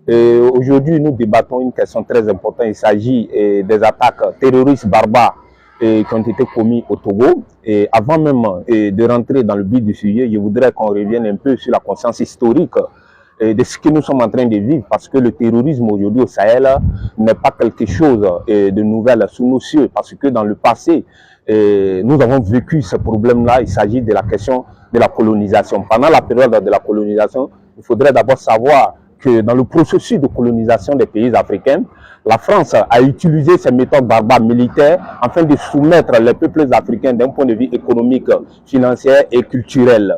Aujourd'hui, nous débattons une question très importante. Il s'agit des attaques terroristes barbares qui ont été commises au Togo. Et avant même de rentrer dans le but du sujet, je voudrais qu'on revienne un peu sur la conscience historique de ce que nous sommes en train de vivre, parce que le terrorisme aujourd'hui au Sahel n'est pas quelque chose de nouvel sous nos cieux, parce que dans le passé, nous avons vécu ce problème-là. Il s'agit de la question de la colonisation. Pendant la période de la colonisation, il faudrait d'abord savoir que dans le processus de colonisation des pays africains, la France a utilisé ces méthodes barbares militaires afin de soumettre les peuples africains d'un point de vue économique, financier et culturel.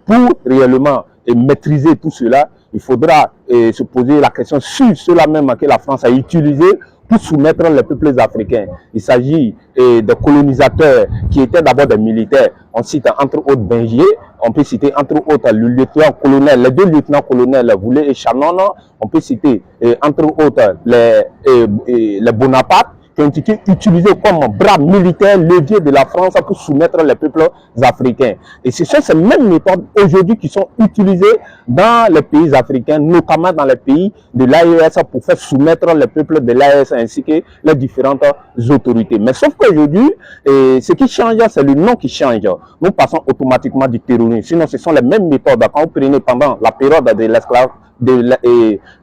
Pour réellement maîtriser tout cela, il faudra se poser la question sur cela même que la France a utilisé pour soumettre les peuples africains. Il s'agit de colonisateurs qui étaient d'abord des militaires. On cite entre autres Bengier, on peut citer entre autres le lieutenant-colonel, les deux lieutenants-colonels Voulet et Chanon. On peut citer entre autres les Bonaparte, qui ont été utilisés comme bras militaires, leviers de la France pour soumettre les peuples africains. Et ce sont ces mêmes méthodes aujourd'hui qui sont utilisées dans les pays africains, notamment dans les pays de l'AES, pour faire soumettre les peuples de l'AES ainsi que les différentes autorités. Mais sauf qu'aujourd'hui, ce qui change, c'est le nom qui change. Nous passons automatiquement du terrorisme. Sinon, ce sont les mêmes méthodes. Quand vous prenez pendant la période de l'esclavage, de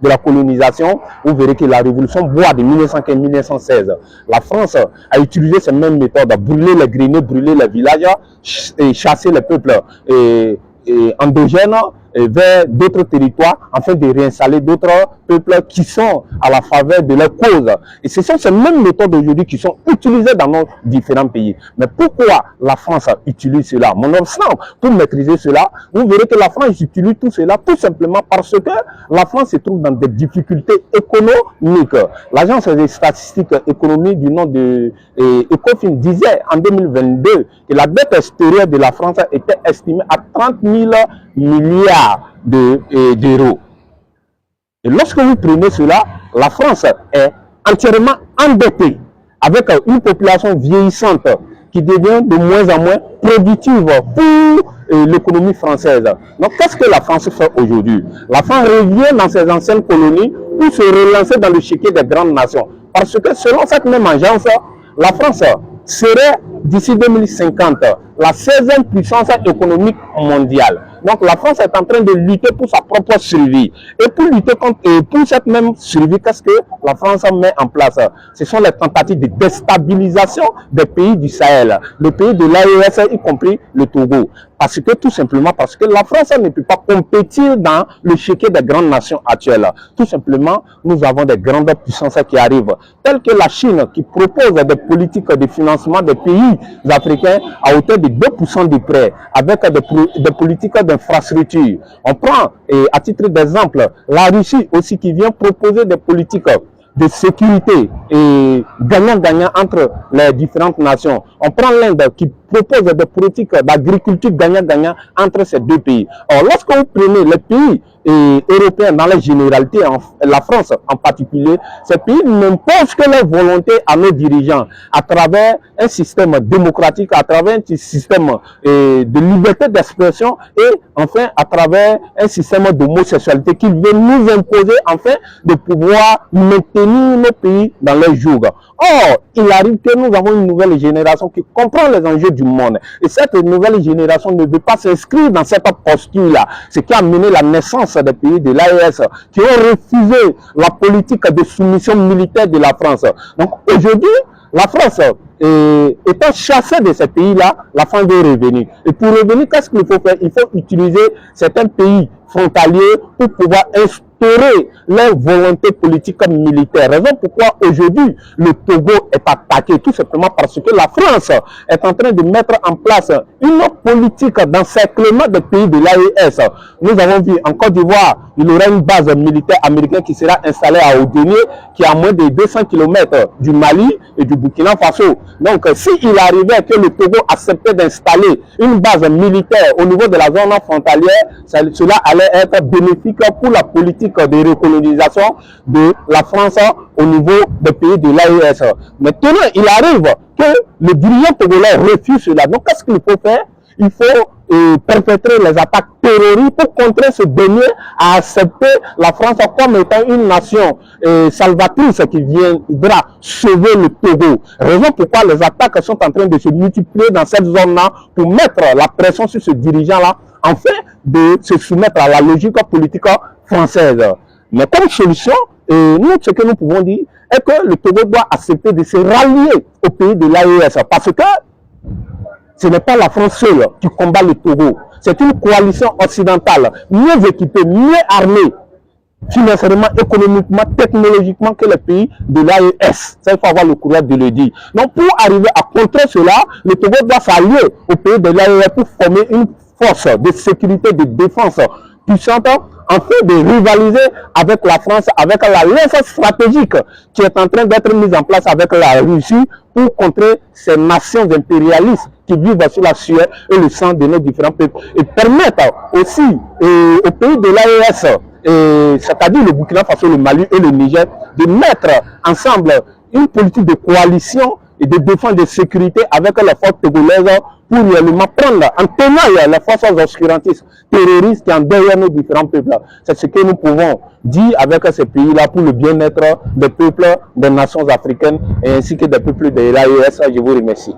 la colonisation, vous verrez que la révolution bois de 1915-1916, la France a utilisé ces mêmes méthodes, brûler les greniers, brûler les villages et chasser les peuples endogènes vers d'autres territoires afin de réinstaller d'autres peuples qui sont à la faveur de leur cause. Et ce sont ces mêmes méthodes aujourd'hui qui sont utilisées dans nos différents pays. Mais pourquoi la France utilise cela? Nonobstant, pour maîtriser cela, vous verrez que la France utilise tout cela tout simplement parce que la France se trouve dans des difficultés économiques. L'agence des statistiques économiques du nom de Ecofin disait en 2022 que la dette extérieure de la France était estimée à 30 000 milliards d'euros. Et lorsque vous prenez cela, la France est entièrement endettée avec une population vieillissante qui devient de moins en moins productive pour l'économie française. Donc, qu'est-ce que la France fait aujourd'hui? La France revient dans ses anciennes colonies pour se relancer dans le chiquet des grandes nations. Parce que selon cette même agence, la France serait d'ici 2050 la 16e puissance économique mondiale. Donc la France est en train de lutter pour sa propre survie. Et pour lutter pour cette même survie, qu'est-ce que la France met en place? Ce sont les tentatives de déstabilisation des pays du Sahel, les pays de l'AES, y compris le Togo. Parce que tout simplement parce que la France ne peut pas compétir dans le chiquet des grandes nations actuelles. Tout simplement, nous avons des grandes puissances qui arrivent, telles que la Chine, qui propose des politiques de financement des pays africains à hauteur de 2% de prêts, avec des politiques d'infrastructure. On prend, à titre d'exemple, la Russie aussi qui vient proposer des politiques de sécurité et gagnant-gagnant entre les différentes nations. On prend l'Inde qui propose des politiques d'agriculture gagnant-gagnant entre ces deux pays. Or, lorsque vous prenez les pays européens dans la généralité, la France en particulier, ces pays n'imposent que leur volonté à nos dirigeants à travers un système démocratique, à travers un système de liberté d'expression et enfin à travers un système d'homosexualité qui veut nous imposer afin de pouvoir maintenir nos pays dans leur joug. Or, il arrive que nous avons une nouvelle génération qui comprend les enjeux du monde. Et cette nouvelle génération ne veut pas s'inscrire dans cette posture-là. Ce qui a mené la naissance des pays de l'AES qui ont refusé la politique de soumission militaire de la France. Donc aujourd'hui, la France étant chassée de ces pays-là, la France veut revenir. Et pour revenir, qu'est-ce qu'il faut faire? Il faut utiliser certains pays frontaliers pour pouvoir instaurer leur volonté politique militaire. Raison pourquoi aujourd'hui le Togo est attaqué, tout simplement parce que la France est en train de mettre en place une politique d'encerclement des pays de l'AES. Nous avons vu en Côte d'Ivoire, il y aura une base militaire américaine qui sera installée à Oudénié, qui est à moins de 200 km du Mali et du Burkina Faso. Donc, s'il arrivait que le Togo acceptait d'installer une base militaire au niveau de la zone frontalière, cela allait être bénéfique pour la politique de recolonisation de la France au niveau des pays de l'AES. Maintenant, il arrive que le dirigeant togolais refuse cela. Donc, qu'est-ce qu'il faut faire? Il faut perpétrer les attaques terroristes, pour contrer ce dernier à accepter la France comme étant une nation salvatrice qui viendra sauver le Togo. Raison pourquoi les attaques sont en train de se multiplier dans cette zone-là pour mettre la pression sur ce dirigeant-là, afin de se soumettre à la logique politique française. Mais comme solution, nous, ce que nous pouvons dire est que le Togo doit accepter de se rallier au pays de l'AES, parce que ce n'est pas la France seule qui combat le Togo. C'est une coalition occidentale, mieux équipée, mieux armée, financièrement, économiquement, technologiquement que les pays de l'AES. Ça, il faut avoir le courage de le dire. Donc, pour arriver à contrer cela, le Togo doit s'allier au pays de l'AES pour former une force de sécurité, de défense puissante, afin de rivaliser avec la France, avec l'alliance stratégique qui est en train d'être mise en place avec la Russie pour contrer ces nations impérialistes qui vivent sur la sueur et le sang de nos différents peuples, et permettre aussi aux pays de l'AES, c'est-à-dire le Burkina Faso, le Mali et le Niger, de mettre ensemble une politique de coalition et de défense de sécurité avec les forces togolaises pour réellement prendre en tenaille les forces obscurantistes, terroristes qui en derrière nos différents peuples. C'est ce que nous pouvons dire avec ces pays-là pour le bien-être des peuples, des nations africaines et ainsi que des peuples de l'AES. Je vous remercie.